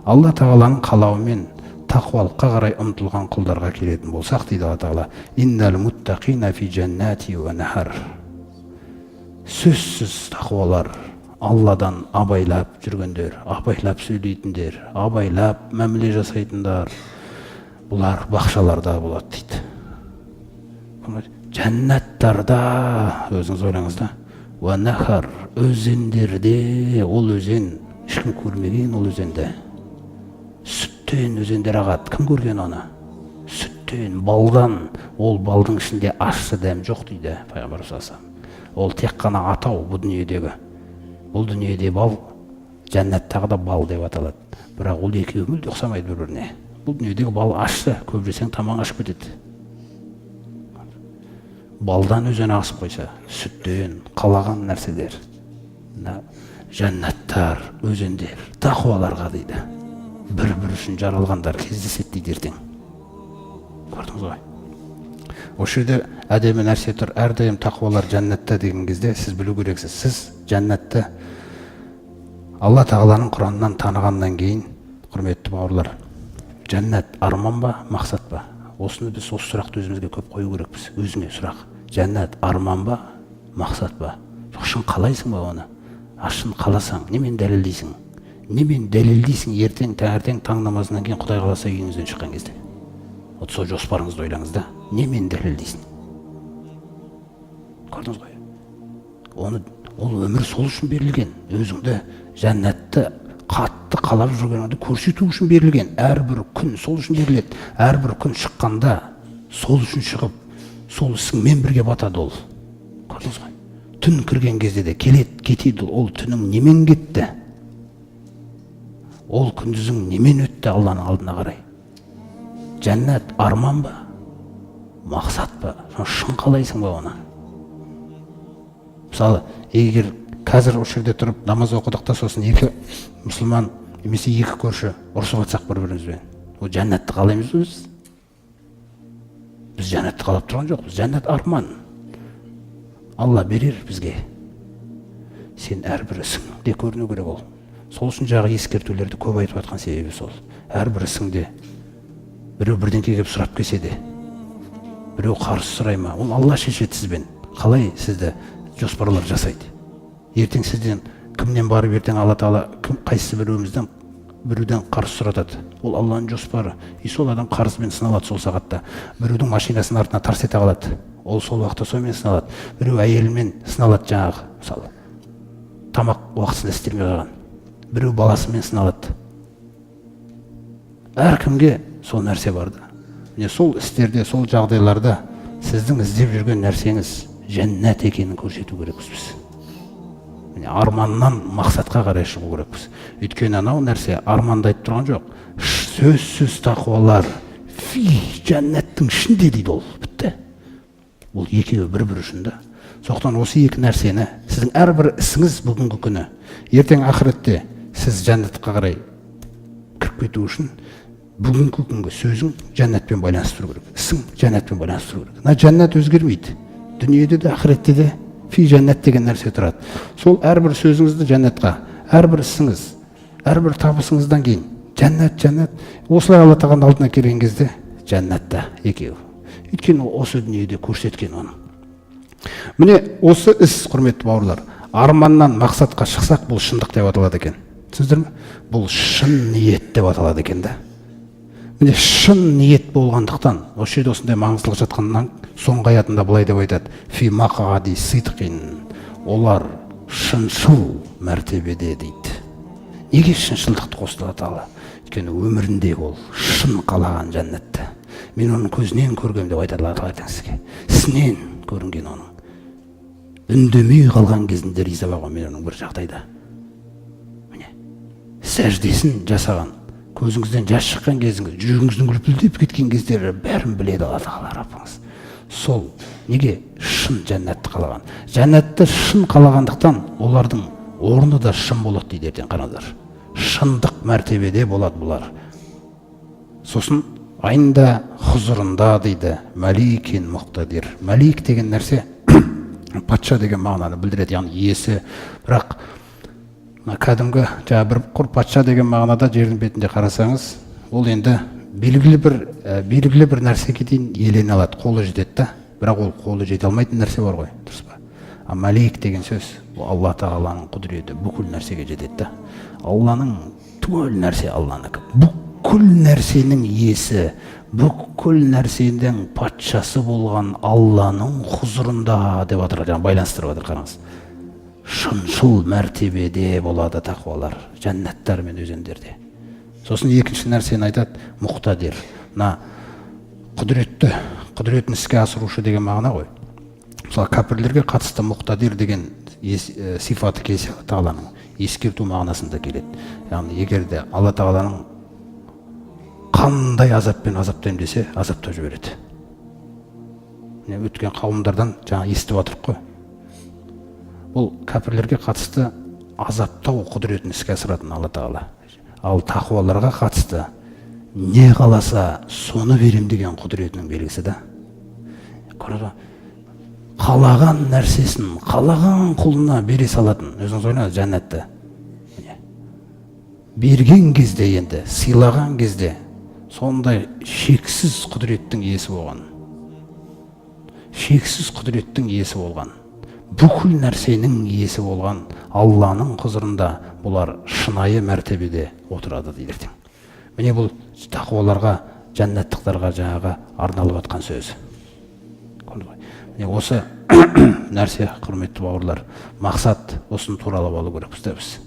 Алла тағаланың қалауымен тақуалыққа қарай ұмтылған құлдарға келетін болсақ, дейді Алла тағала, иннал муттақина фи джаннати ва нахар. Сөзсіз тақуалар, Алладан абайлап жүргендер, абайлап сөйлейтіндер, абайлап мәміле жасайтындар, бұлар бақшаларда болады дейді. Жәннаттарда, өзіңіз ойлаңыз да, ва нахар, өзендерде, ол өзен, ешкім көрмеген ол өзенде. Сүттен өзендер ағады, кім көрген оны? Сүттен, балдан, ол балдың ішінде ащы дәм жоқ дейді пайғамбар саллаллаху алейхи ва саллям. Ол тек қана атау бұл дүниедегі. Бұл дүниеде бал, жәннаттағы да бал деп аталады. Бірақ ол екеуі мүлде ұқсамайды бір-біріне. Бұл дүниедегі бал ащы, көп жесең тамақ ашып кетеді. Балдан өзен ағысып қойса, сүттен қалаған нәрселер, жәннаттар, өзендер, тақуаларға дейді. Бір-бір үшін жаралғандар кездеседі дейді ертең. Көрдіңіз ғой? Осы жерде әдемі нәрсе тұр. Әрдайым тақуалар жәннатта деген кезде сіз білу керексіз. Сіз жәннатты Алла тағаланың Құранынан танығаннан кейін, құрметті бауырлар, жәннат арман ба, мақсат па? Осыны біз осы сұрақты өзімізге көп қою керекпіз. Өзіңе сұрақ. Жәннат арман ба, мақсат па? Шын қалайсың ба оны? Ашын қаласаң, немен дәлелдейсің? Немен дәлелдейсің ертең таңертең таң намазынан кейін Құдай қаласа үйіңізден шыққан кезде? Сол жоспарыңызды ойлаңыз да, немен дәлелдейсің? Көрдіңіз ғой? Ол өмір сол үшін берілген. Өзіңді жәннатты қатты қалап жүргеніңді көрсету үшін берілген. Әрбір күн сол үшін беріледі. Әрбір күн шыққанда сол үшін шығып, сол ісіңмен бірге батады ол. Көрдіңіз ғой? Түн кірген кезде де келеді, кетеді ол. Түнің немен кетті? Ол күндізің немен өтті Алланың алдына қарай? Жәннат арман ба? Мақсат ба? Шын қалайсың ба оны? Мысалы, егер қазір осы жерде тұрып намаз оқыдық та, сосын екі мұсылман немесе екі көрші ұрысып жатсақ бір-бірімізбен, ол жәннатты қалаймыз біз? Біз жәннатты қалап тұрған жоқпыз. Жәннат арман. Алла берер бізге. Сен әрбір ісіңде көріну керек ол. Сол үшін жағы ескертулерді көп айтып жатқан себебі сол. Әрбір ісіңде біреу бірдеңке келіп сұрап келсе де, біреу қарсы сұрай ма, ол Алла шешеді сізбен. Қалай сізді жоспарлар жасайды. Ертең сізден кімнен барып ертең Алла Тағала қайсысы біреуден қарсы сұратады. Ол Алланың жоспары. И сол адам қарызбен сыналады сол сағатта. Біреудің машинасын артына тарс ете қалады. Ол сол уақытта сонымен сыналады. Біреу әйелімен сыналады жаңағы, мысалы. Тамақ уақытысында істемей қалған. Біреу баласымен сыналады. Әркімге сол нәрсе бар да. Сол істерде, сол жағдайларда сіздің іздеп жүрген нәрсеңіз жәннат екенін көрсету керекпіз біз. Арманнан мақсатқа қарай шығу керекпіз. Өйткені анау нәрсе армандайды тұрған жоқ. Сөзсіз тақуалар фи жәннаттың ішінде дейді ол. Бітті. Ол екеуі бір-бір үшін да. Соқтан осы екі нәрсені сіздің әрбір ісіңіз бүгінгі күні, ертең ақыретте сіз жәннатқа қарай кіріп кету үшін бүгінгі күнгі сөзің жәннатпен байланыстыру керек. Ісің жәннатпен байланыстыру керек. Жәннат өзгермейді. Дүниеде де, ақыретте де фи жәннат деген нәрсе тұрады. Сол әрбір сөзіңізді жәннатқа, әрбір ісіңіз, әрбір табысыңыздан кейін жәннат. Осылай Алла Тағаланың алдына келген кезде жәннатта екеуі. Өйткені осы дүниеде көрсеткен оны. Міне осы іс, құрметті бауырлар, арманнан мақсатқа шықсақ, бұл шындық деп аталады екен. Түсіндіңіздер ме? Бұл шын ниет деп аталады екен да. Міне шын ниет болғандықтан, осы жерде осындай маңыздылық жатқаннан соңғы аятында былай деп айтады: фи мақади сидқин, олар шыншыл мәртебеде дейді. Неге шыншылдықты қосты Алла Тағала? Өйткені өмірінде ол шын қалаған жәннатты. Мен оның көзінен көргем деп айтады Алла Тағала сізге. Ісінен көрінген оның. Үндемей қалған кезінде риза болған мен оның бір жағдайда. Міне, сәждесін жасаған, көзіңізден жас шыққан кезіңіз, жүрегіңіздің лүпілдеп кеткен кездері бәрін біледі Алла Тағала Раббыңыз. Сол неге шын жәннатты қалаған? Жәннатты шын қалағандықтан олардың орны да шын болады дейді ертең қараңыздар. Шындық мәртебеде болады бұлар. Сосын айында хұзырында дейді, мәликен мұқтадир. Мәлик деген нәрсе патша деген мағынаны білдіреді, яғни иесі. Бірақ кәдімгі жаңа бір құр патша деген мағынада жердің бетінде қарасаңыз, ол енді белгілі бір нәрсеге дейін иелене алады, қолы жетеді да, бірақ ол қолы жете алмайтын нәрсе бар ғой, дұрыс па? А мәлик деген сөз, ол Алла тағаланың құдіреті бүкіл нәрсеге жетеді да. Алланың түгел нәрсе Алланікі. Бүкіл нәрсенің иесі, бүкіл нәрсенің патшасы болған Алланың хұзырында деп жатыр, жаңа байланыстырып жатыр, қараңыз. Шыншыл мәртебеде болады тақуалар, жәннаттар мен өзендерде. Сосын екінші нәрсені айтады, мұқтадир. Мына құдіретін іске асырушы деген мағына ғой. Мысалы, кәпірлерге қатысты мұқтадир деген сифаты келсе, Алла тағаланың ескерту мағынасында келеді. Яғни, егер де Алла тағаланың қандай азаппен азаптайым десе, азаптап жібереді. Өткен қауымдардан жаңа естіп отырық қой. Бұл кәпірлерге қатысты азаптау құдіретін іске асыратын Алла тағала. Ал тақуаларға қатысты не қаласа соны берем деген құдіретінің белгісі да. Қалаған нәрсесін қалаған құлына бере салатын. Өзіңіз ойлаңыз, жәннатты берген кезде, енді сыйлаған кезде сондай шексіз құдіреттің иесі болған. Шексіз құдіреттің иесі болған. Бүкіл нәрсенің иесі болған Алланың құзырында бұлар шынайы мәртебеде отырады дейді. Міне бұл тақуаларға, жәннаттықтарға жаңағы арналып жатқан сөз. Міне осы нәрсе, құрметті бауырлар, мақсат осыны туралы болу керек біз.